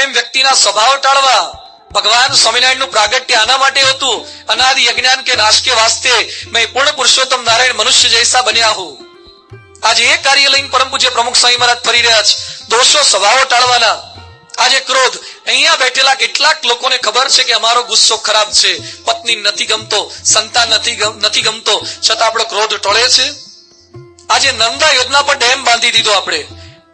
એમ વ્યક્તિના સ્વભાવ ટાળવા ભગવાન સ્વામિનારાયણનું પ્રાગટ્ય આના માટે હતું, અનાદિ અજ્ઞાન કે નાશ કે વાસ્તે મેં પૂર્ણ પુરુષોત્તમ નારાયણ મનુષ્ય જૈસા બન્યા હું. આજે એ કાર્ય લઈને પરમ પૂજ્ય પ્રમુખ સ્વામી મહારાજ ફરી રહ્યા છે, દોષો સ્વભાવો ટાળવાના. આજે ક્રોધ, અહીંયા બેઠેલા કેટલાક લોકોને ખબર છે કે અમારો ગુસ્સો ખરાબ છે, પત્ની નથી ગમતો, સંતાન નથી ગમતો, છતાં આપણો ક્રોધ ટળે છે. આજે નર્મદા યોજના પર ડેમ બાંધી દીધો, આપણે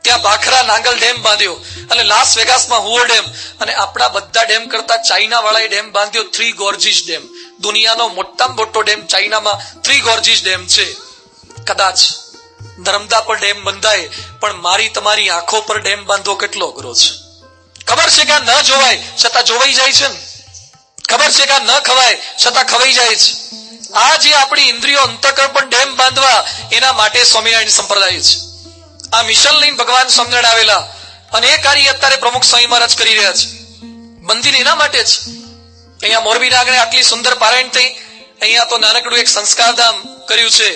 ત્યાં ભાખરા નાંગલ ડેમ બાંધ્યો અને લાસ વેગાસમાં હુઅર ડેમ, અને આપણા બધા ડેમ કરતા ચાઇના વાળાએ ડેમ બાંધ્યો, 3 ગોર્જીસ ડેમ. દુનિયાનો મોટામાં મોટો ડેમ ચાઇનામાં 3 ગોર્જીસ ડેમ છે. કદાચ નર્મદા પર ડેમ બંધાય, પણ મારી તમારી આંખો પર ડેમ બાંધવો કેટલો અઘરો છે. ખબર છે કે આ ન જોવાય છતાં જોવાઈ જાય છે ને, ખબર છે કે આ ન ખવાય છતાં ખવાઈ જાય છે. આ જે આપણી ઇન્દ્રિયો અંતઃકરણ પર ડેમ બાંધવા, એના માટે સ્વામિનારાયણ સંપ્રદાય છે. આ મિશન લઈને ભગવાન સ્વામિનારાયણ આવેલા, અને એ કાર્ય અત્યારે પ્રમુખ સ્વામી મહારાજ કરી રહ્યા છે. મંદિર એના માટે જ. અહીંયા મોરબીના આગળ આટલી સુંદર પારાયણ થઈ, અહીંયા તો નાનકડું એક સંસ્કારધામ કર્યું છે,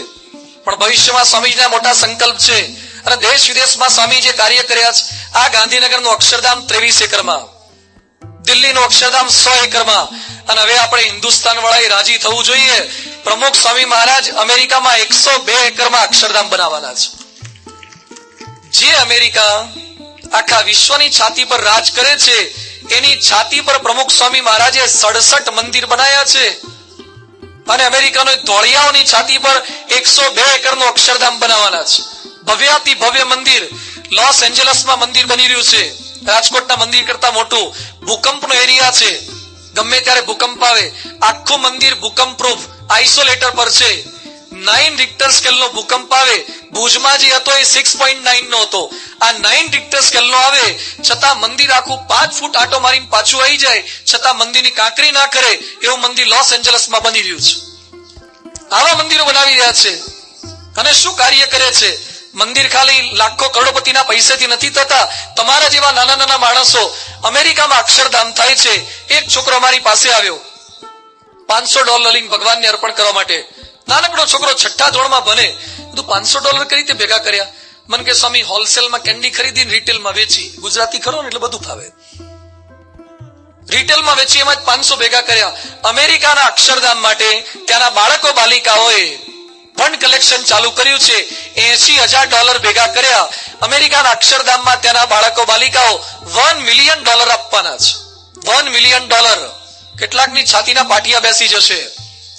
પણ ભવિષ્યમાં સ્વામીજીના મોટા સંકલ્પ છે, અને દેશ વિદેશમાં સ્વામી જે કાર્ય કર્યા છે. આ ગાંધીનગરનું અક્ષરધામ 23 એકરમાં, દિલ્હીનું અક્ષરધામ 100 એકરમાં, અને હવે આપણે હિન્દુસ્તાન વાળાએ રાજી થવું જોઈએ. પ્રમુખ સ્વામી મહારાજ અમેરિકામાં 102 એકરમાં અક્ષરધામ બનાવવાના છે. જે અમેરિકા આખા વિશ્વની છાતી પર રાજ કરે છે, એની છાતી પર પ્રમુખ સ્વામી મહારાજે 67 મંદિર બનાવ્યા છે. અને અમેરિકાનો ધોળિયાઓની છાતી પર 102 એકરનું અક્ષરધામ બનાવવાના છે. ભવ્યાતિ ભવ્ય મંદિર લોસ એન્જલસમાં મંદિર બની રહ્યું છે, રાજકોટના મંદિર કરતા મોટું. ભૂકંપનો એરિયા છે, ગમે ત્યારે ભૂકંપ આવે, આખું મંદિર ભૂકંપ પ્રૂફ આઇસોલેટર પર છે. 9 રિક્ટર સ્કેલનો ભૂકંપ આવે, ભુજમાં જે હતો એ 6.9 નો હતો, આ 9 રિક્ટર સ્કેલનો આવે, છતાં મંદિર આખું 5 ફૂટ આટો મારીને પાછું આવી જાય, છતાં મંદિરની કાંકરી ના કરે એવું મંદિર લોસ એન્જલસમાં બની રહ્યું છે. આવા મંદિરો બનાવી રહ્યા છે. અને શું કાર્ય કરે છે? મંદિર ખાલી લાખો કરોડપતિના પૈસેથી નથી થતા. તમારા જેવા નાના નાના માણસો, અમેરિકામાં અક્ષરધામ થાય છે. એક છોકરો મારી પાસે આવ્યો $500 લઈને ભગવાનને અર્પણ કરવા માટે. નાનકડો છોકરો 6ઠ્ઠા ધોરણમાં ભણે. બધું $500 કઈ રીતે ભેગા કર્યા? મને કે સ્વામી હોલસેલમાં કેન્ડી ખરીદીને રિટેલમાં વેચી. ગુજરાતી ખરો ને એટલે બધું ફાવે. રિટેલમાં વેચી, એમાં 500 ભેગા કર્યા. અમેરિકાના અક્ષરધામ માટે ત્યાંના બાળકો બાલિકાઓએ ફંડ કલેક્શન ચાલુ કર્યું છે. $80,000 ભેગા કર્યા. અમેરિકાના અક્ષરધામમાં ત્યાંના બાળકો બાલિકાઓ $1 મિલિયન આપવાના છે. $1 મિલિયન. કેટલાકની છાતીના પાટિયા બેસી જશે.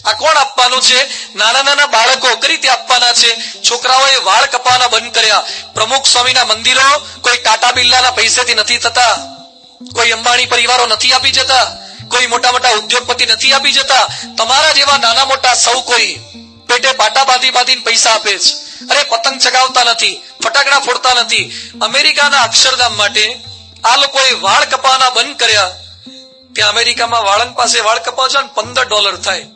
આ કોણ આપવાનું છે? નાના નાના બાળકો. કઈ રીતે આપવાના છે? છોકરાઓએ વાળ કપાવાના બંધ કર્યા. પ્રમુખ સ્વામીના મંદિરો કોઈ ટાટા બિરલાના પૈસેથી નથી થતા, કોઈ અંબાણી પરિવારો નથી આપી જતા, કોઈ મોટા મોટા ઉદ્યોગપતિ નથી આપી જતા. તમારા જેવા નાના મોટા સૌ કોઈ પેટે પાટા બાંધીને પૈસા આપે છે. અરે પતંગ ચગાવતા નથી, ફટાકડા ફોડતા નથી. અમેરિકાના અક્ષરધામ માટે આ લોકોએ વાળ કપાવાના બંધ કર્યા. ત્યાં અમેરિકામાં વાળંદ પાસે વાળ કપાવ છે ને $15 થાય,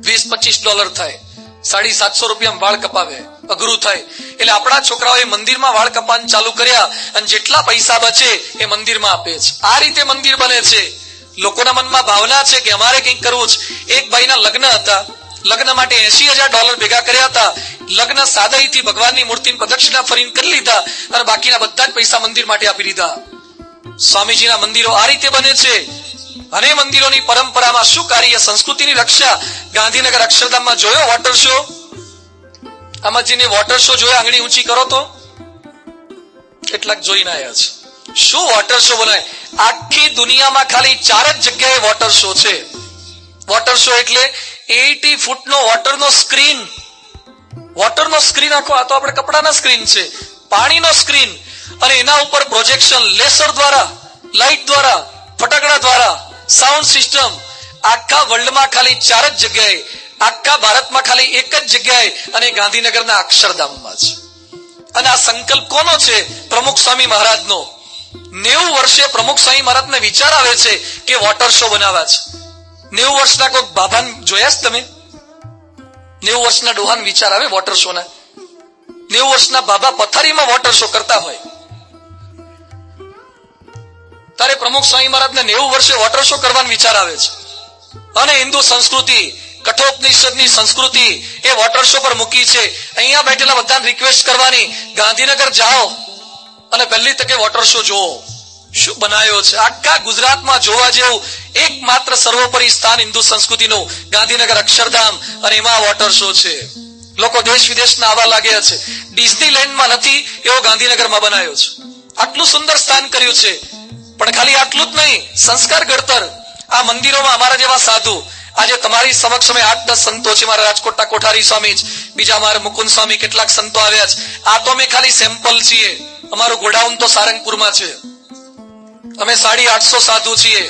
$20-25 થાય. $750 વાળ કપાવે, અઘરું થાય. એટલે આપણા છોકરાઓએ મંદિરમાં વાળ કપાવાનું ચાલુ કર્યા, અને જેટલા પૈસા બચે એ મંદિરમાં આપે છે. આ રીતે મંદિર બને છે. લોકોના મનમાં ભાવના છે કે અમારે કંઈક કરવું છે. એક ભાઈના લગ્ન હતા, લગ્ન માટે $80,000 ભેગા કર્યા હતા. લગ્ન સાદાઈથી ભગવાનની મૂર્તિની પ્રદક્ષિણા ફરીને કરી લીધા, અને બાકીના બધા જ પૈસા મંદિર માટે આપી દીધા. સ્વામીજીના મંદિરો આ રીતે બને છે. અને મંદિરોની પરંપરામાં શું કાર્ય, સંસ્કૃતિની રક્ષા. ગાંધીનગર અક્ષરધામમાં જોયો વોટર શો? આમાં જેને વોટર શો જોયો આંગળી ઊંચી કરો તો કેટલાક જોઈને આવ્યા છે. શું વોટર શો બનાય? આખી દુનિયામાં ખાલી 4 જ જગ્યાએ વોટર શો છે. વોટર શો એટલે 80 ફૂટનો વોટરનો સ્ક્રીન. વોટરનો સ્ક્રીન આખો, આ તો આપણે કપડાના સ્ક્રીન છે, પાણીનો સ્ક્રીન, અને એના ઉપર પ્રોજેક્શન લેસર દ્વારા, લાઇટ દ્વારા, ફટાકડા દ્વારા, સાઉન્ડ સિસ્ટમ. આખા વર્લ્ડમાં ખાલી 4 જ જગ્યાએ, આખા ભારતમાં ખાલી 1 જ જગ્યાએ, અને ગાંધીનગરના અક્ષરધામમાં છે. અને આ સંકલ્પ કોનો છે? પ્રમુખ સ્વામી મહારાજનો. 90 વર્ષે પ્રમુખ સ્વામી મહારાજને વિચાર આવે છે કે વોટર શો બનાવવા છે. 90 વર્ષના કોઈ બાબાને જોયા છે તમે? 90 વર્ષના ડોહાન વિચાર આવે વોટર શો ના? 90 વર્ષના બાબા પથારીમાં વોટર શો કરતા હોય. તારે પ્રમુખ સ્વામી મહારાજને 90 વર્ષે વોટર શો કરવાનો વિચાર આવે છે. અને હિન્દુ સંસ્કૃતિ, કઠોપનિષદની સંસ્કૃતિ એ વોટર શો પર મૂકી છે. અહીંયા બેઠેલા બધાને રિક્વેસ્ટ કરવાની, ગાંધીનગર જાઓ અને પહેલી તકે વોટર શો જુઓ. શું બનાવ્યો છે. આખા ગુજરાતમાં જોવા જેવું એકમાત્ર સર્વોપરી સ્થાન હિન્દુ સંસ્કૃતિનું ગાંધીનગર અક્ષરધામ, અને એમાં વોટર શો છે. લોકો દેશ વિદેશના આવવા લાગ્યા છે. ડિઝનીલેન્ડમાં નથી એવો ગાંધીનગરમાં બનાવ્યો છે. આટલું સુંદર સ્થાન કર્યું છે. પણ ખાલી આટલું જ નહીં, સંસ્કાર ઘડતર આ મંદિરોમાં અમારા જેવા સાધુ, આજે તમારી સમક્ષ અમે 8-10 સંતો છે. મારા રાજકોટના કોઠારી સ્વામી જ, બીજા મારા મુકુંદ સ્વામી, કેટલાક સંતો આવ્યા છે. આ તો અમે ખાલી સેમ્પલ છીએ. અમારું ગોડાઉન તો સારંગપુરમાં છે. અમે 850 સાધુ છીએ.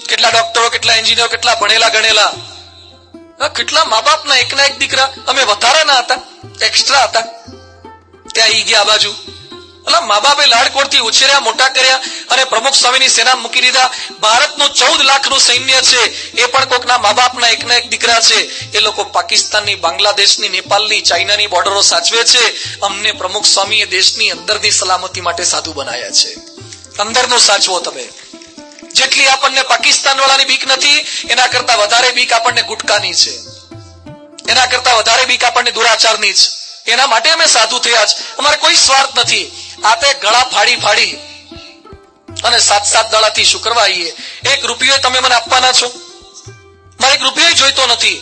કેટલા ડોક્ટરો, કેટલા એન્જિનિયરો, કેટલા ભણેલા ગણેલા, કેટલા મા બાપના એકના એક દીકરા. અમે વધારાના હતા, એક્સ્ટ્રા હતા. ત્યાં ઈ ગયા બાજુ. એટલે મા બાપે લાડકોડથી ઉછેર્યા, મોટા કર્યા, અને પ્રમુખ સ્વામીની સેના મૂકી દીધા. ભારતનું 14 લાખનું સૈન્ય છે, એ પણ કોકના મા બાપના એકના એક દીકરા છે. એ લોકો પાકિસ્તાનની, બાંગ્લાદેશની, નેપાળની, ચાઇનાની બોર્ડરો સાચવે છે. અમને પ્રમુખ સ્વામીએ દેશની અંદરની સલામતી માટે સાધુ બનાયા છે. અંદરનું સાચવો તમે. જેટલી આપણને પાકિસ્તાન વાળાની બીક નથી, એના કરતા વધારે બીક આપણને ગુટકાની છે. એના કરતા વધારે બીક આપણને દુરાચારની છે. એના માટે અમે સાધુ થયા છે. અમારે કોઈ સ્વાર્થ નથી. આ તે ગળા ફાડી ફાડી અને 7-7 દાડાથી શું કરવા આવીએ. 1 રૂપિયો તમે મને આપવાના છો? મારે 1 રૂપિયો જોઈતો નથી.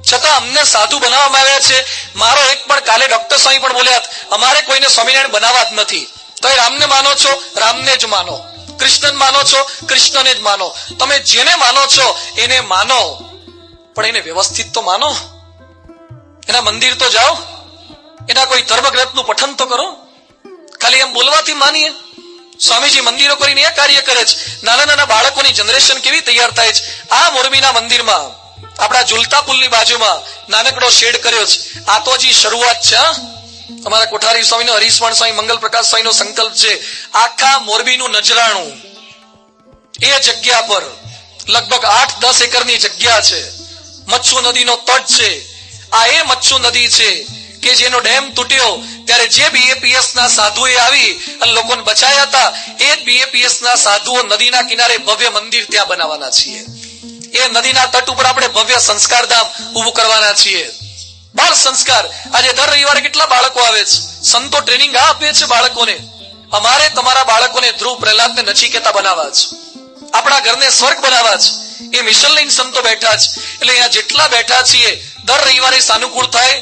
છતાં અમને સાધુ બનાવવામાં આવ્યા છે. મારો એક પણ, કાલે ડોક્ટર સ્વામી પણ બોલ્યા, અમારે કોઈને સ્વામિનારાયણ બનાવવા જ નથી. તો રામને માનો છો, રામને જ માનો. કૃષ્ણને માનો છો, કૃષ્ણને જ માનો. તમે જેને માનો છો એને માનો, પણ એને વ્યવસ્થિત તો માનો. એના મંદિર તો જાઓ, એના કોઈ ધર્મગ્રંથનું પઠન તો કરો. ખાલી એમ બોલવાથી માનીએ? સ્વામીજી મંદિરો કરીને એ કાર્ય કરે છે. નાના નાના બાળકોની જનરેશન કેવી તૈયાર થાય છે. આ મોરબીના મંદિરમાં, આપણા ઝુલતા પુલની બાજુમાં નાનકડો શેડ કર્યો છે. આ તો હજી શરૂઆત છે. અમારા કોઠારી સ્વામીનો, હરીશવણ સ્વામી, મંગલ પ્રકાશ સ્વામીનો સંકલ્પ છે. આખા મોરબીનું નજરાણું એ જગ્યા પર લગભગ 8-10 એકરની જગ્યા છે. મચ્છુ નદીનો તટ છે. આ એ મચ્છુ નદી છે કે જેનો ડેમ તૂટ્યો ત્યારે જે BAPS ના સાધુએ આવી અને લોકોને બચાયા હતા, એ જ BAPS ના સાધુઓ નદીના કિનારે ભવ્ય મંદિર ત્યાં બનાવવાના છીએ. એ નદીના તટ ઉપર આપણે ભવ્ય સંસ્કારધામ ઊભું કરવાના છીએ. બાળ સંસ્કાર. આજે દર રવિવારે કેટલા બાળકો આવે છે. સંતો ટ્રેનિંગ આપે છે બાળકોને. અમારે તમારા બાળકોને ધ્રુવ, પ્રહલાદ ને નચિકેતા બનાવવા છે. આપણા ઘરને સ્વર્ગ બનાવવા છે. એ મિશન લઈને સંતો બેઠા છે. એટલે અહીંયા જેટલા બેઠા છીએ, દર રવિવારે સાનુકૂળ થાય,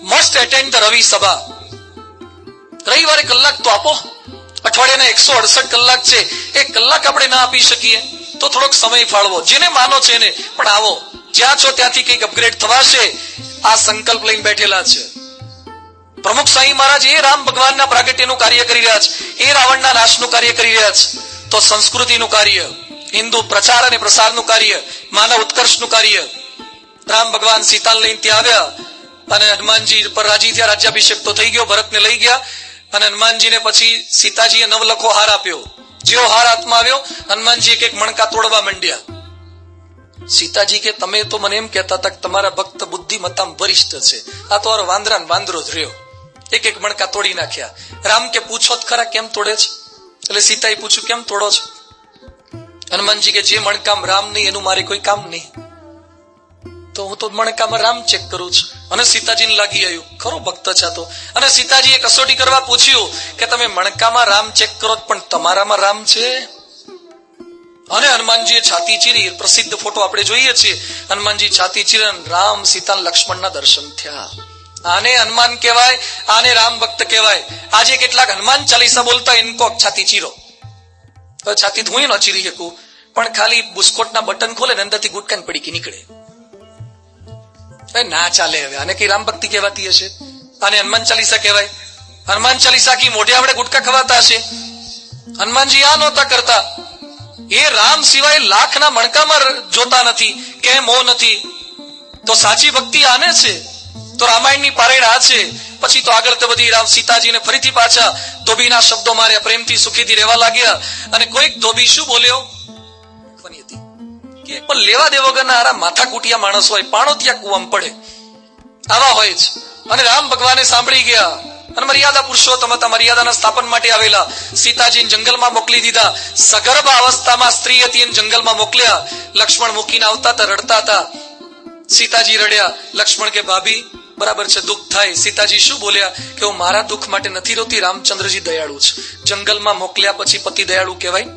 મસ્ટ એટેન્ડ ધ રવિ સભા. રવિવારે કલાક તો આપો. અઠવાડિયાના 168 કલાક છે. 1 કલાક આપણે ના આપી શકીએ તો થોડોક સમય ફાળવો. જેને માનો છે એને પણ આવો. જ્યાં છો ત્યાંથી કંઈક અપગ્રેડ થવાશે. આ સંકલ્પ લઈને બેઠેલા છે. પ્રમુખ સ્વામી મહારાજ એ રામ ભગવાનના પ્રાગટ્યનું કાર્ય કરી રહ્યા છે, એ રાવણના નાશનું કાર્ય કરી રહ્યા છે. તો સંસ્કૃતિનું કાર્ય, હિન્દુ પ્રચાર અને પ્રસારનું કાર્ય, માનવ ઉત્કર્ષનું કાર્ય. રામ ભગવાન સીતાને લઈને ત્યાં આવ્યા અને હનુમાનજી પર રાજી થયા. રાજ્યાભિષેક તો થઈ ગયો, ભરતને લઈ ગયા. અને હનુમાનજીને પછી સીતાજીએ 9 લખો હાર આપ્યો. જેવો હાર હાથમાં આવ્યો, હનુમાનજી એક મણકા તોડવા માંડ્યા. સીતાજી કે તમે તો મને એમ કહેતા હતા કે તમારા ભક્ત બુદ્ધિમત્તામાં વરિષ્ઠ છે. આ તો વાંદરા ને વાંદરો જ રહ્યો. એક મણકા તોડી નાખ્યા. રામ કે પૂછો જ ખરા કેમ તોડે છે? એટલે સીતાએ પૂછ્યું કેમ તોડો છો? હનુમાનજી કે જે મણકામ રામ નહીં એનું મારે કોઈ કામ નહીં. તો હું તો મણકામાં રામ ચેક કરું છું. અને સીતાજીને લાગી આવ્યું ખરો ભક્ત છે તો. અને સીતાજીએ કસોટી કરવા પૂછ્યું કે તમે મણકામાં રામ ચેક કરો પણ તમારામાં રામ છે? અને હનુમાનજીએ છાતી ચીરી. પ્રસિદ્ધ ફોટો આપણે જોઈએ છીએ. હનુમાનજી છાતી ચીરન, રામ, સીતા, લક્ષ્મણના દર્શન થયા. આને હનુમાન કહેવાય, આને રામ ભક્ત કહેવાય. આજે કેટલાક હનુમાન ચાલીસા બોલતા ઇનકો છાતી ચીરો. તો છાતી હું ન ચીરી શકું, પણ ખાલી બુસ્કોટના બટન ખોલે ને અંદરથી ગુટકાની પડીકી નીકળે. ના ચાલે. હવે આને કઈ રામ ભક્તિ કહેવાતી હશે? આને હનુમાન ચાલીસા કહેવાય? હનુમાન ચાલીસા કી મોઢે આપણે ગુટકા ખવાતા હશે? હનુમાનજી આ નહોતા કરતા. એ રામ સિવાય લાખના મણકામાં જોતા નથી, કે મોહ નથી. તો સાચી ભક્તિ આને છે. તો રામાયણની પારેણ આ છે. પછી તો આગળ તો બધી રામ સીતાજીને ફરીથી પાછા ધોબીના શબ્દો માર્યા, પ્રેમથી સુખીથી રહેવા લાગ્યા. અને કોઈક ધોબી શું બોલ્યો કે પણ લેવા દે વગરના આરા માથા કુટિયા માણસ હોય, પાણો ત્યાં કુવામાં પડે, આવા હોય છે. અને રામ ભગવાને સાંભળી ગયા અને મર્યાદા પુરુષોત્તમ હતા. મર્યાદાના સ્થાપન માટે આવેલા. સીતાજીને જંગલમાં મોકલી દીધા. સગર્ભ અવસ્થામાં સ્ત્રી હતી એને જંગલમાં મોકલ્યા. લક્ષ્મણ મૂકીને આવતા હતા, રડતા હતા. સીતાજી રડ્યા. લક્ષ્મણ કે ભાભી બરાબર છે, દુઃખ થાય. સીતાજી શું બોલ્યા કે હું મારા દુઃખ માટે નથી રોતી, રામચંદ્રજી દયાળુ છે. જંગલમાં મોકલ્યા પછી પતિ દયાળુ કહેવાય?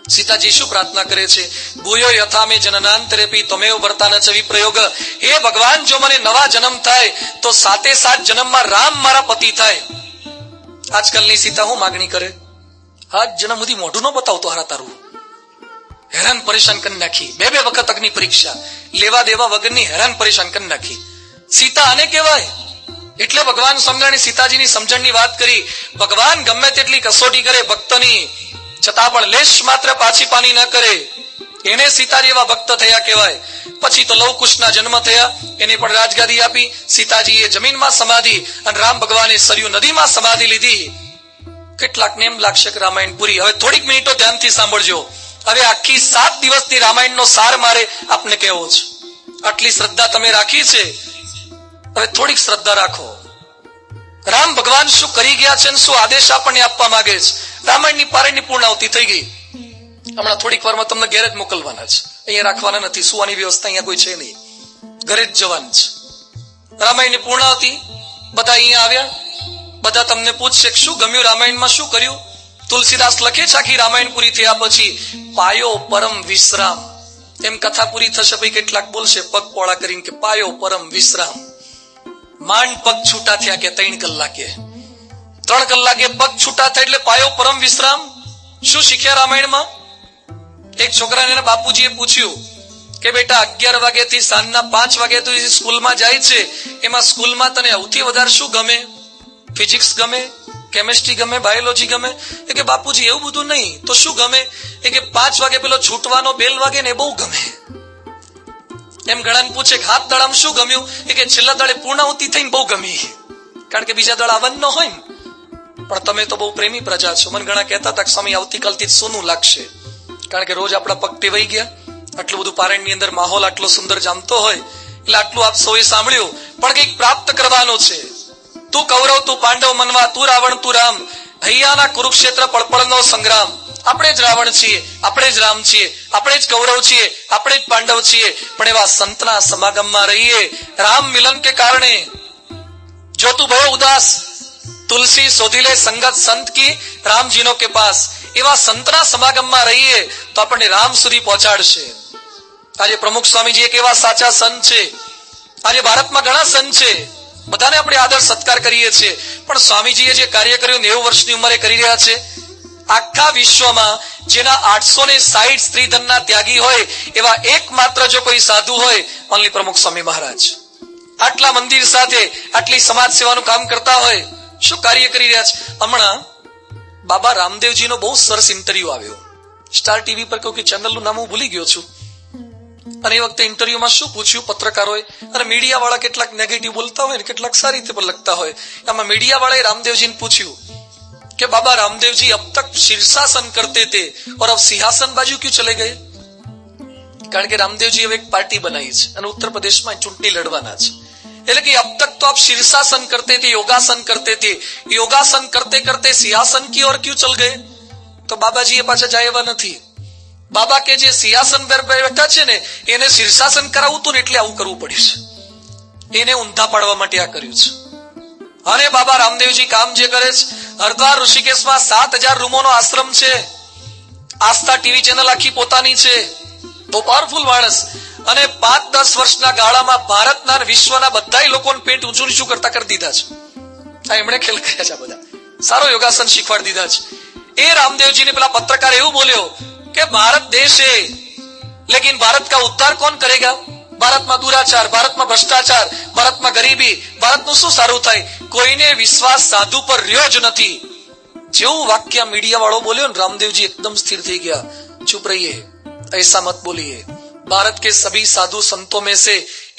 સીતાજી શું પ્રાર્થના કરે છે? ભૂયો યથા મે જનનાંતરેપી તમેવ વર્તાન ચ વિપ્રયોગ. હે ભગવાન, જો મને નવા જન્મ થાય તો સાતે સાત જન્મમાં રામ મારા પતિ થાય. આજકાલની સીતા હું માગણી કરે? આજ જન્મ સુધી મોઢું ન બતાવતો હારા તારું. હેરાન પરેશાન કરી નાખી. બે વખત અગ્નિ પરીક્ષા લેવા દેવા વગરની હેરાન પરેશાન કરી નાખી. સીતા આને કહેવાય. એટલે ભગવાન સ્વામિનારાયણ સીતાજીની સમજણની વાત કરી. ભગવાન ગમે તેટલી કસોટી કરે ભક્તની, છતાં પણ લેશ માત્ર પાછી પાની ન કરે. એને સીતા જેવા ભક્ત થયા કહેવાય. પછી તો લવકુશના જન્મ થયા, એને પણ રાજગાદી આપી. સીતાજીએ જમીનમાં સમાધિ અને રામ ભગવાને સરયુ નદીમાં સમાધિ લીધી. કેટલાક નેમ લાગશે કે રામાયણ પૂરી. હવે થોડીક મિનિટો ધ્યાનથી સાંભળજો. હવે આખી 7 દિવસની રામાયણનો સાર મારે આપને કહેવો છે. આટલી શ્રદ્ધા તમે રાખી છે, હવે થોડીક શ્રદ્ધા રાખો. રામ ભગવાન શું કરી ગયા છે, શું આદેશ આપણને આપવા માંગે છે. રામાયણની પારાયણની પૂર્ણાવતી થઈ ગઈ. હમણાં થોડીક વારમાં તમને ઘેર જ મોકલવાના છે. અહીંયા રાખવાના નથી. સુવાની વ્યવસ્થા અહીંયા કોઈ છે નહીં, ઘરે જ જવાનું છે. રામાયણની પૂર્ણાવતી, બધા અહીંયા આવ્યા. બધા તમને પૂછશે શું ગમ્યું રામાયણમાં, શું કર્યું? તુલસીદાસ લખે છે આખી રામાયણ પૂરી થયા પછી પાયો પરમ વિશ્રામ. એમ કથા પૂરી થશે પછી કેટલાક બોલશે પગ પોળા કરીને કે પાયો પરમ વિશ્રામ. માંડ પગ છૂટા થયા કે 3 કલાકે, 3 કલાકે પગ છૂટા થાય એટલે પાયો પરમ વિશ્રામ. શું શીખ્યા રામાયણમાં? એક છોકરાને એના બાપુજીએ પૂછ્યું કે બેટા 11 વાગ્યાથી સાંજના 5 વાગ્યા સુધી સ્કૂલમાં જાય છે, એમાં સ્કૂલમાં તને સૌથી વધારે શું ગમે? ફિઝિક્સ ગમે, કેમિસ્ટ્રી ગમે, બાયોલોજી ગમે? એ કે બાપુજી એવું બધું નહીં, તો શું ગમે? એ કે 5 વાગે પેલો છૂટવાનો બેલ વાગે ને એ બહુ ગમે. એમ ઘણાને પૂછે કે હાથ દડામાં શું ગમ્યું? એ કે છેલ્લા દાડે પૂર્ણાહુતિ થઈને બહુ ગમી, કારણ કે બીજા દાડે આવવાનું ન હોય ને. પણ તમે તો બહુ પ્રેમી પ્રજા છો. મને ઘણા કહેતા હતા કે સ્વામી આવતીકાલથી સોનું લાગશે, કારણ કે રોજ આપણા પગ ટેવાઈ ગયા. આટલું બધું પારાયણની અંદર માહોલ આટલો સુંદર જામતો હોય એટલે આટલું આપ સૌએ સાંભળ્યું. પણ કંઈક પ્રાપ્ત કરવાનું છે. તું કૌરવ, તું પાંડવ મનવા, તું રાવણ, તું રામ. હૈયાના કુરુક્ષેત્ર પળપળનો સંગ્રામ. આપણે જ રાવણ છીએ, આપણે જ રામ છીએ, આપણે જ કૌરવ છીએ, આપણે જ પાંડવ છીએ. પણ એવા સંતના સમાગમમાં રહીએ. રામ મિલન કે કારણે જો તું ભયો ઉદાસ, તુલસી શોધી લે સંગત સંત કી રામજીનો કે પાસ. એવા સંતના સમાગમમાં રહીએ તો આપણને રામ સુધી પહોંચાડશે. આજે પ્રમુખ સ્વામીજી એક એવા સાચા સંત છે. આજે ભારતમાં ઘણા સંત છે, બધાને આપણે આદર સત્કાર કરીએ છીએ. પણ સ્વામીજીએ જે કાર્ય કર્યું 90 વર્ષની ઉંમરે કરી રહ્યા છે. આખા વિશ્વમાં જેના 860 સ્ત્રીધનના ત્યાગી હોય એવા એકમાત્ર જો કોઈ સાધુ હોય, ઓનલી પ્રમુખ સ્વામી મહારાજ. આટલા મંદિર સાથે આટલી સમાજ સેવાનું કામ કરતા હોય, શું કાર્ય કરી રહ્યા છે. હમણાં બાબા રામદેવજીનો બહુ સરસ ઇન્ટરવ્યુ આવ્યો સ્ટાર ટીવી પર. કોઈ ચેનલનું નામ હું ભૂલી ગયો છું. અને એ વખતે ઇન્ટરવ્યુમાં શું પૂછ્યું પત્રકારોએ, અને મીડિયા વાળા કેટલાક નેગેટિવ બોલતા હોય ને કેટલાક સારી રીતે પણ લખતા હોય. આમાં મીડિયા વાળાએ રામદેવજીને પૂછ્યું कि बाबा रामदेव जी अब तक शीर्षासन करते थे और अब सिंहासन बाजू क्यों चले गए? कारण के रामदेव जी अब एक पार्टी बनाई है और उत्तर प्रदेश में चूंटनी लड़वाना है. એટલે કે अब तक तो आप शीर्षासन करते थे, योगासन करते थे, योगासन करते करते सिंहासन की ओर क्यों चल गए? तो बाबाजी એ પાછા જાય એવા નથી. બાબા કે જે સિંહાસન પર બેઠા છે ને એને શીર્ષાસન કરાવવું હતું ને એટલે આવું કરવું પડ્યું છે. એને ઊંધા પાડવા માટે આ કર્યું છે. અને બાબા રામદેવજી કામ જે કરે છે, હરિદ્વાર ઋષિકેશમાં 7000 રૂમોનો આશ્રમ છે. આસ્થા ટીવી ચેનલ આખી પોતાની છે. બહુ પાવરફુલ માણસ. અને 5-10 વર્ષના ગાળામાં ભારતના અને વિશ્વના બધા લોકોને પેટ ઊંચું નીચું કરતા કરી દીધા છે. આ એમણે ખેલ કર્યા છે. બધા સારો યોગાસન શીખવાડી દીધા છે. એ રામદેવજીને પેલા પત્રકાર એવું બોલ્યો કે ભારત દેશ है लेकिन भारत का उद्धार कौन करेगा? ભારતમાં દુરાચાર, ભારતમાં ભ્રષ્ટાચાર, ભારતમાં ગરીબી, ભારતનું શું સારું થાય? કોઈને વિશ્વાસ સાધુ પર રહ્યો જ નથી. જેવું વાક્ય મીડિયા વાળો બોલ્યો ને રામદેવજી એકદમ સ્થિર થઈ ગયા. ચुप रहिए, ऐसा मत बोलिए. भारत के सभी साधु संतों में से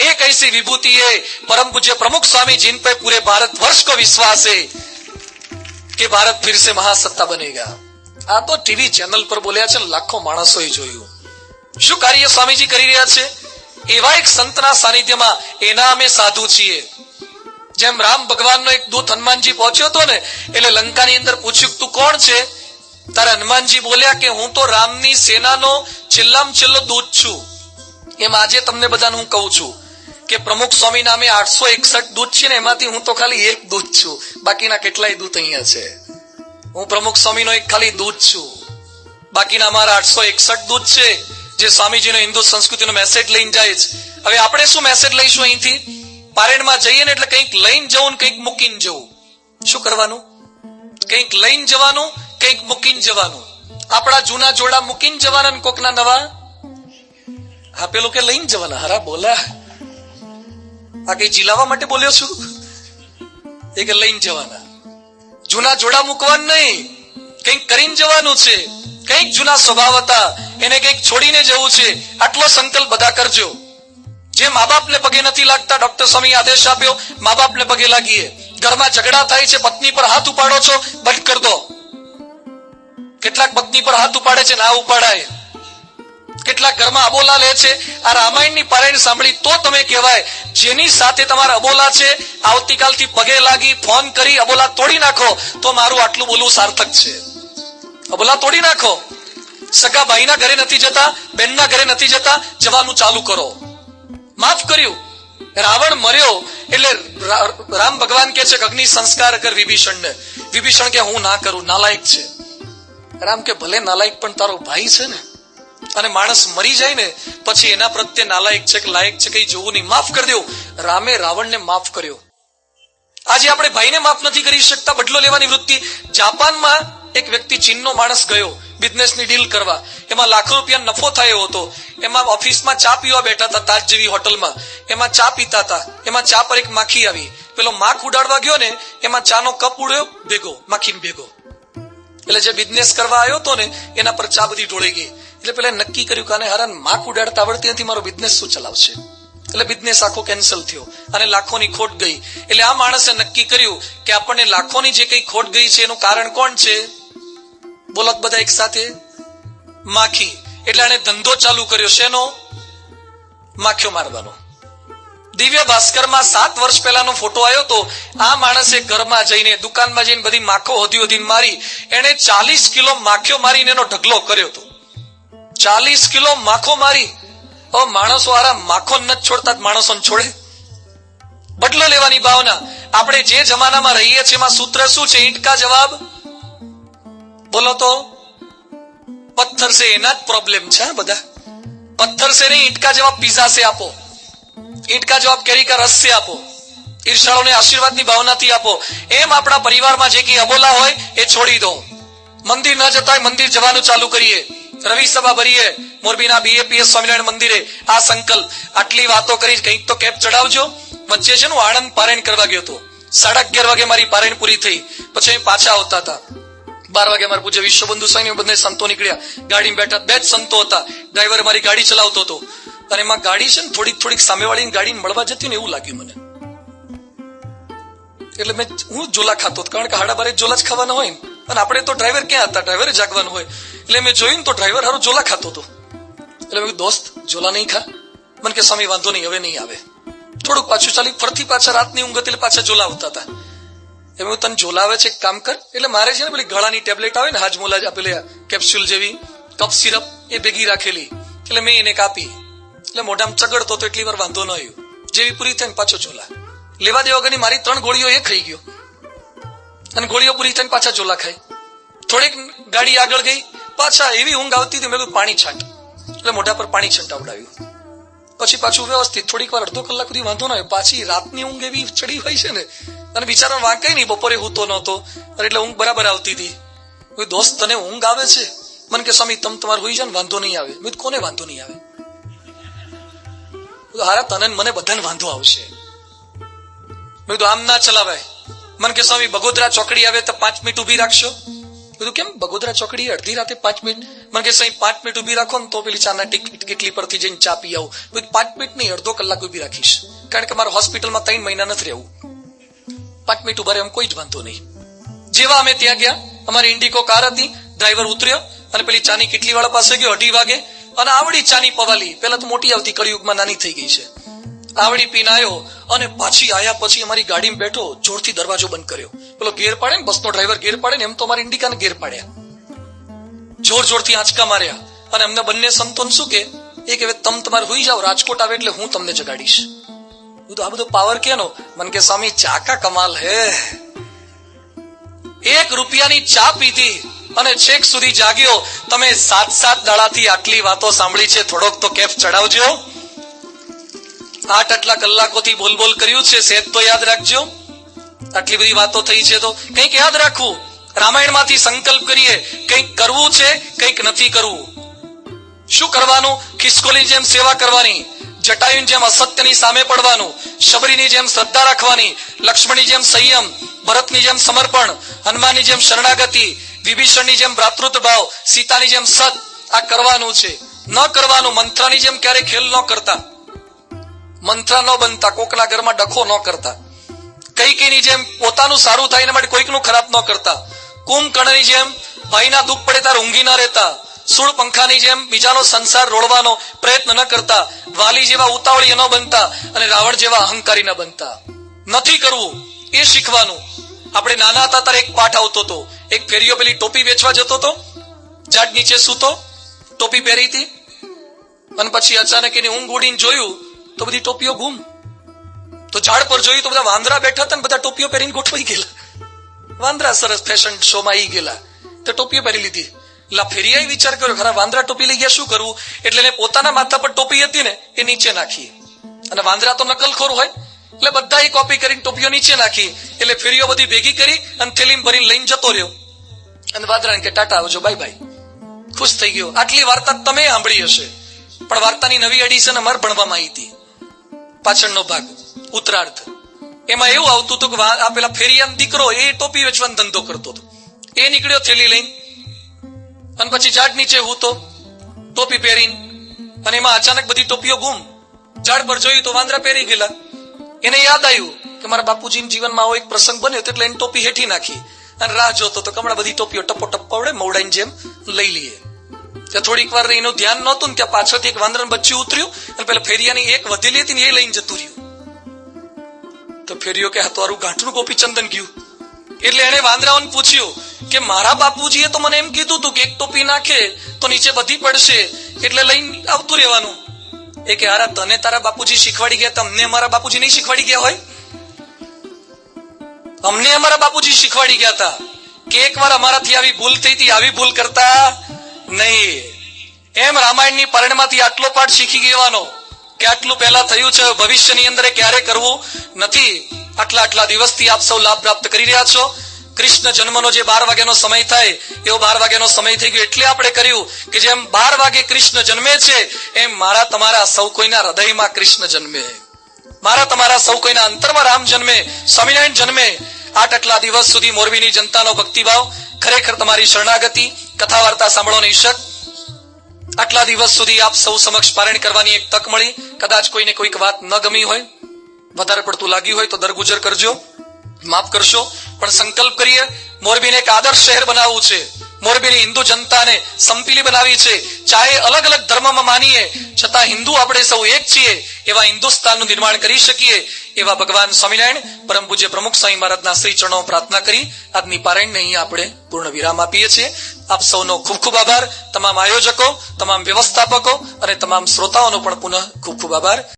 एक ऐसी विभूति है परम पूज्य प्रमुख स्वामी जिन पे पूरे भारत वर्ष को विश्वास है कि भारत फिर से महासत्ता बनेगा. આ તો ટીવી ચેનલ પર બોલ્યા છે, લાખો માણસોએ જોયું. શું કાર્ય સ્વામીજી કરી રહ્યા છે? એવા એક સંતના સાનિધ્યમાં એના અમે સાધુ છીએ. જેમ રામ ભગવાનનો એક દૂત હનુમાનજી પહોંચ્યો હતો ને, એટલે લંકાની અંદર પૂછ્યું તું કોણ છે? તારે હનુમાનજી બોલ્યા કે હું તો રામની સેનાનો છેલ્લામાં છેલ્લો દૂત છું. એમ આજે તમને બધાને હું કહું છું કે પ્રમુખ સ્વામી નામે 861 દૂત છે ને, એમાંથી હું તો ખાલી એક દૂત છું. બાકીના કેટલાય દૂત અહીંયા છે. હું પ્રમુખ સ્વામીનો એક ખાલી દૂત છું. બાકીના અમારા 861 દૂત છે જે સ્વામીજીનો હિન્દુ સંસ્કૃતિનો મેસેજ લઈને જાય છે. હવે આપણે શું મેસેજ લઈશું અહીંથી? પારેડમાં જઈએ ને એટલે કંઈક લઈને જવું ને કંઈક મૂકીને જવું. શું કરવાનું? કંઈક લઈને જવાનું, કંઈક મૂકીને જવાનું. આપણા જૂના જોડા મૂકીને જવાના ને કોકના નવા હા પેલું કે લઈને જવાના. હરા બોલા આ કઈ જીલાવા માટે બોલ્યો છું? એ કે લઈને જવાના. જૂના જોડા મૂકવાનું નહીં, કંઈક કરીને જવાનું છે. કંઈક જૂના સ્વભાવ હતા એને કંઈક છોડીને જવું છે. આટલો સંકલ્પ બધા કરજો. જે મા બાપને પગે નથી લાગતા, ડોક્ટર સ્વામી આદેશ આપ્યો મા બાપને પગે લાગીએ. ઘરમાં ઝઘડા થાય છે, પત્ની પર હાથ ઉપાડો છો, બંધ કરી દો. કેટલાક પત્ની પર હાથ ઉપાડે છે, ના ઉપાડાય. કેટલાક ઘરમાં અબોલા લે છે. આ રામાયણની પારાયણ સાંભળી તો તમે કહેવાય જેની સાથે તમારા અબોલા છે, આવતીકાલથી પગે લાગી ફોન કરી અબોલા તોડી નાખો તો મારું આટલું બોલવું સાર્થક છે. અબોલા તોડી નાખો. સગા ભાઈના ઘરે નથી જતા, બેનના ઘરે નથી જતા, જવાનું ચાલુ કરો. માફ કર્યું. રાવણ મર્યો એટલે રામ ભગવાન કે છે અગ્નિ સંસ્કાર કર વિભીષણને. વિભીષણ કે હું ના કરું, નાલાયક છે. રામ કે ભલે નાલાયક પણ તારો ભાઈ છે ને. અને માણસ મરી જાય ને પછી એના પ્રત્યે નાલાયક છે કે લાયક છે કઈ જોવું નહીં. માફ કરી દો. રામે રાવણને માફ કર્યો. આજે આપણે ભાઈને માફ નથી કરી શકતા, બદલો લેવાની વૃત્તિ. જાપાનમાં એક વ્યક્તિ, ચીનનો માણસ ગયો બિઝનેસની ડીલ કરવા. એમાં લાખો રૂપિયા નફો થયો હતો. એમાં ઓફિસમાં ચા પીવા બેઠા હતા, તાજ જેવી હોટલમાં. એમાં ચા પીતા હતા. એમાં ચા પર એક માખી આવી. પેલો માખ ઉડાડવા ગયો ને એમાં ચાનો કપ ઉડ્યો ભેગો, માખી ભેગો. એટલે જે બિઝનેસ કરવા આવ્યો હતો ને એના પર ચા બધી ઢોળી ગઈ. એટલે પેલા નક્કી કર્યું કે હારાન માખ ઉડાડતા આવડતી નથી, મારો બિઝનેસ શું ચલાવશે? એટલે બિઝનેસ આખો કેન્સલ થયો અને લાખોની ખોટ ગઈ. એટલે આ માણસે નક્કી કર્યું કે આપણને લાખોની જે કઈ ખોટ ગઈ છે એનું કારણ કોણ છે? બોલો બધા એક સાથે, માખી. એટલે એને ધંધો ચાલુ કર્યો. શેનો? માખીઓ મારવાનો. દિવ્ય ભાસ્કરમાં 7 વર્ષ પહેલાનો ફોટો આવ્યો તો આ માણસે ઘરમાં જઈને દુકાનમાં જઈને બધી માખો હોધી મારી. એને 40 કિલો માખીઓ મારીને એનો ઢગલો કર્યો હતો. 40 કિલો માખો મારી. હવે માણસો આરા માખો નથી છોડતા, માણસોને છોડે? બદલો લેવાની ભાવના. આપણે જે જમાનામાં રહીએ છીએ એમાં સૂત્ર શું છે? ઈંટ કા જવાબ. બોલો તો. પથ્થર સે એના જ પ્રોબ્લેમ છે બધા. પથ્થર સે નહીં, ઈંટ કા જવાબ પીઝા સે આપો. ઈંટ કા જવાબ કેરી કા રસ સે આપો. ઈર્ષાળુને આશીર્વાદની ભાવનાથી આપો. એમ આપણા પરિવારમાં જે કઈ અબોલા હોય એ છોડી દો. મંદિર ન જતા હોય મંદિર જવાનું ચાલુ કરીએ. રવિ સભા ભરીએ. મોરબીના BAPS સ્વામિનારાયણ મંદિરે આ સંકલ્પ. આટલી વાતો કરી, કંઈક તો કેપ ચડાવજો. વચ્ચે છે ને આણંદ પારાયણ કરવા ગયો હતો. 11:30 વાગે મારી પારાયણ પૂરી થઈ. પછી પાછા આવતા હતા. 12 વાગે મારા પૂજ્ય વિશ્વબંધુ સ્વામી બંને સંતો નીકળ્યા. ગાડીમાં બેઠા 2 જ સંતો હતા. ડ્રાઈવર મારી ગાડી ચલાવતો હતો અને એમાં ગાડી છે ને થોડીક સામેવાળીની ગાડીને મળવા જતી ને એવું લાગ્યું મને. એટલે હું જોલા ખાતો હતો, કારણ કે 12:30 જોલા જ ખાવાના હોય ને. અને આપણે તો ડ્રાઈવર ક્યાં હતા, ડ્રાઈવરે જાગવાનું હોય. એટલે મેં જોયું ને તો ડ્રાઈવર હારું જોલા ખાતો હતો. એટલે મેં દોસ્ત જોલા નહીં ખા? મને કે સ્વામી વાંધો નહીં, હવે નહીં આવે. થોડુંક પાછું ચાલી, ફરતી પાછા રાતની ઊંઘ હતી એટલે પાછા જોલા આવતા હતા. એમ તને જોલા આવે છે, એક કામ કર. એટલે મારે છે ને પેલી ગળાની ટેબ્લેટ આવે ને હાજમોલા આપેલી કેપ્સ્યુલ જેવી કફ સિરપ, એ ભેગી રાખેલી. એટલે મેં એને કાપી. એટલે મોઢામાં ચગડતો તો એટલી વાર વાંધો ન આવ્યો. જેવી પૂરી થઈને પાછો જોલા. લેવા દેવા વગરની મારી 3 ગોળીઓ એ ખાઈ ગયો. અને ગોળીઓ પૂરી થઈને પાછા જોલા ખાઈ. થોડીક ગાડી આગળ ગઈ, પાછા એવી ઊંઘ આવતી હતી. મેં કીધું પાણી છાંટ. એટલે મોઢા પર પાણી છંટાવડાવ્યું. પછી પાછું વ્યવસ્થિત થોડીક વાર અડધો કલાક સુધી વાંધો ન આવ્યો. પાછી રાતની ઊંઘ એવી ચડી હોય છે ને, અને બિચારા વાંકાય નહીં. બપોરે હૂતો નહોતો એટલે ઊંઘ બરાબર આવતી હતી. દોસ્ત તને ઊંઘ આવે છે? મને કે સ્વામી તમે તમારે હોઈ જાય ને વાંધો નહીં આવે. મેં કોને વાંધો નહીં આવે? હારા તને મને બધાને વાંધો આવશે. મેં કીધું આમ ના ચલાવાય. મને કે સ્વામી બગોદરા ચોકડી આવે તો 5 મિનિટ ઉભી રાખશો. કીધું કેમ બગોદરા ચોકડી અડધી રાતે 5 મિનિટ? મને કે સાહેબ 5 મિનિટ ઉભી રાખો ને તો પેલી ચાના કેટલી પરથી જઈને ચા પી આવું. 5 મિનિટ નહીં, અડધો કલાક ઉભી રાખીશ, કારણ કે મારે હોસ્પિટલમાં 3 મહિના નથી રહેવું. 5 મિનિટ ઉભા રહે એમ કોઈ જ વાંધો નહીં. જેવા અમે ત્યાં ગયા, અમારી ઇન્ડિકો કાર હતી. ડ્રાઈવર ઉતર્યો અને પેલી ચાની કેટલી વાળા પાસે ગયો 2:30 વાગે. અને આવડી ચાની પવાલી, પેલા તો મોટી આવતી, કળિયુગમાં નાની થઈ ગઈ છે. આવડી પીને આવ્યો અને પાછી આયા પછી અમારી ગાડીમાં બેઠો, જોરથી દરવાજો બંધ કર્યો. પેલો ગેર પાડે ને, બસનો ડ્રાઈવર ગેર પાડે ને, એમ તો અમારી ઇન્ડિકાને ગેર પાડ્યા. જોરથી આંચકા માર્યા. અને અમને બંને સંતોન શું કે, એક હવે તમે તમારે હોઈ જાઓ, રાજકોટ આવે એટલે હું તમને જગાડીશ. આ બધો પાવર કેનો? મને કે સ્વામી ચા કા કમાલ હે. 1 રૂપિયાની ચા પીધી અને છેક સુધી જાગ્યો. તમે 7 દાડાથી આટલી વાતો સાંભળી છે, થોડોક તો કેફ ચડાવજો. 8 આટલા કલાકોથી બોલ કર્યું છે, સેજ તો યાદ રાખજો. આટલી બધી વાતો થઈ છે તો કંઈક યાદ રાખવું. રામાયણમાંથી સંકલ્પ કરીએ, કંઈક કરવું છે, કંઈક નથી કરવું. શું કરવાનું? ખિસકોલીની જેમ સેવા કરવાની, જટાયુની જેમ અસત્યની સામે પડવાનું, શબરીની જેમ શ્રદ્ધા રાખવાની, લક્ષ્મણની જેમ સંયમ, ભરતની જેમ સમર્પણ, હનુમાનની જેમ શરણાગતિ, વિભીષણની જેમ ભ્રાતૃત્વ ભાવ, સીતાની જેમ સત. આ કરવાનું છે. ન કરવાનું, મંત્રાની જેમ ક્યારે ખેલ ન કરતા, મંત્ર ન બનતા, કોકના ઘરમાં ડખો ન કરતા, કઈકીની જેમ પોતાનું સારું થાય એના માટે કોઈકનું ખરાબ ન કરતા, કુંભકર્ણની જેમ ભાઈના દુઃખ પડે ત્યારે ઊંઘી ન રહેતા, સૂળ પંખાની જેમ બીજાનો સંસાર રોળવાનો પ્રયત્ન ન કરતા, વાલી જેવા ઉતાવળીય ન બનતા અને રાવણ જેવા અહંકારી ન બનતા. નથી કરવું એ શીખવાનું. આપણે નાના હતા ત્યારે એક પાઠ આવતો હતો. એક ફેરીઓ પેલી ટોપી વેચવા જતો હતો, ઝાડ નીચે સૂતો, ટોપી પહેરી હતી, અને પછી અચાનક એની ઊંઘ ઉડીને જોયું તો બધી ટોપીઓ ગુમ. તો ઝાડ પર જોયું તો બધા વાંદરા બેઠા હતા ને બધા ટોપીઓ પહેરીને ગોઠવાઈ ગયેલા. વાંદરા સરસ ફેશન શોમાં આવી ગયેલા, તો ટોપીઓ પહેરી લીધી. લા ફેરિયાએ વિચાર કર્યો, ખરા વાંદરા ટોપી લઈ ગયા, શું કરવું? એટલે એને પોતાના માથા પર ટોપી હતી ને એ નીચે નાખી. અને વાંદરા તો નકલખોર હોય એટલે બધા કોપી કરીને ટોપીઓ નીચે નાખી. એટલે ફેરીઓ બધી ભેગી કરી અને થેલીમાં ભરીને લઈને જતો રહ્યો. અને વાંદરાને કે ટાટા આવજો, બાય બાય, ખુશ થઈ ગયો. આટલી વાર્તા તમે સાંભળી હશે, પણ વાર્તાની નવી એડિશન અમારે ભણવામાં આવી હતી. પાછળનો ભાગ ઉત્તરાર્ધ, એમાં એવું આવતું હતું કે આ પેલા ફેરિયાનો દીકરો એ ટોપી વેચવાનો ધંધો કરતો હતો. એ નીકળ્યો થેલી લઈને, અને પછી ઝાડ નીચે હૂતો ટોપી પહેરીને, અને એમાં અચાનક બધી ટોપીઓ ગુમ. ઝાડ પર જોયું તો વાંદરા પહેરી ગયેલા. એને યાદ આવ્યું કે મારા બાપુજીના જીવનમાં આવો એક પ્રસંગ બન્યો, એટલે એને ટોપી હેઠી નાખી અને રાહ જોતો તો કમણા બધી ટોપીઓ ટપો વડે મવડાની જેમ લઈ લઈએ. ત્યાં થોડીક વાર એનું ધ્યાન નહોતું ને ત્યાં પાછળથી એક વાંદરાનું બચ્ચું ઉતર્યું અને પેલા ફેરિયાની એક વધેલી હતી ને એ લઈને જતું રહ્યું. તો ફેરિયો કે હારું ગાંઠનું ગોપીચંદન ગયું. એટલે એને વાંદરાઓને પૂછ્યું કે મારા બાપુજીએ તો મને એમ કીધું હતું કે એક ટોપી નાખે તો નીચે બધી પડશે, એટલે લઈને આવતું રહેવાનું. એ કે હારા તને તારા બાપુજી શીખવાડી ગયા, તમને અમારા બાપુજી નહીં શીખવાડી ગયા હોય? અમને અમારા બાપુજી શીખવાડી ગયા હતા કે એકવાર અમારાથી આવી ભૂલ થઈ હતી, આવી ભૂલ કરતા નહીં. એમ રામાયણની પરણમાંથી આટલો પાઠ શીખી ગવાનો કે આટલું પહેલા થયું છે, ભવિષ્યની અંદર ક્યારે કરવું નથી. આટલા દિવસથી આપ સૌ લાભ પ્રાપ્ત કરી રહ્યા છો. કૃષ્ણ જન્મનો જે 12 વાગ્યાનો સમય થાય એવો 12 વાગ્યાનો સમય થઈ ગયો. એટલે આપણે કર્યું કે જેમ 12 વાગે કૃષ્ણ જન્મે છે એમ મારા તમારા સૌ કોઈના હૃદયમાં કૃષ્ણ જન્મે, મારા તમારા સૌ કોઈના અંતરમાં રામ જન્મે, સ્વામિનારાયણ જન્મે. આટલા દિવસ સુધી મોરબીની જનતાનો ભક્તિભાવ, ખરેખર તમારી શરણાગતિ, કથા વાર્તા સાંભળવાની ઈચ્છા, આટલા દિવસ સુધી આપ સૌ સમક્ષ પારાયણ કરવાની એક તક મળી. કદાચ કોઈને કોઈક વાત ન ગમી હોય, વધારે પડતું લાગ્યું હોય તો દરગુજર કરજો, માફ કરશો. પણ સંકલ્પ કરીએ, મોરબીને એક આદર્શ શહેર બનાવવું છે, મોરબીની હિન્દુ જનતાને સંપીલી બનાવી છે. ચાહે અલગ અલગ ધર્મમાં માનીએ છતાં હિન્દુ આપણે સૌ એક છીએ, એવા હિન્દુસ્તાનનું નિર્માણ કરી શકીએ એવા ભગવાન સ્વામિનારાયણ પરમ પૂજ્ય પ્રમુખ સ્વામી મહારાજના શ્રી ચરણો પ્રાર્થના કરી આજની પારાયણને અહીં આપણે પૂર્ણ વિરામ આપીએ છીએ. આપ સૌનો ખૂબ ખૂબ આભાર. તમામ આયોજકો, તમામ વ્યવસ્થાપકો અને તમામ શ્રોતાઓનો પણ પુનઃ ખૂબ ખૂબ આભાર.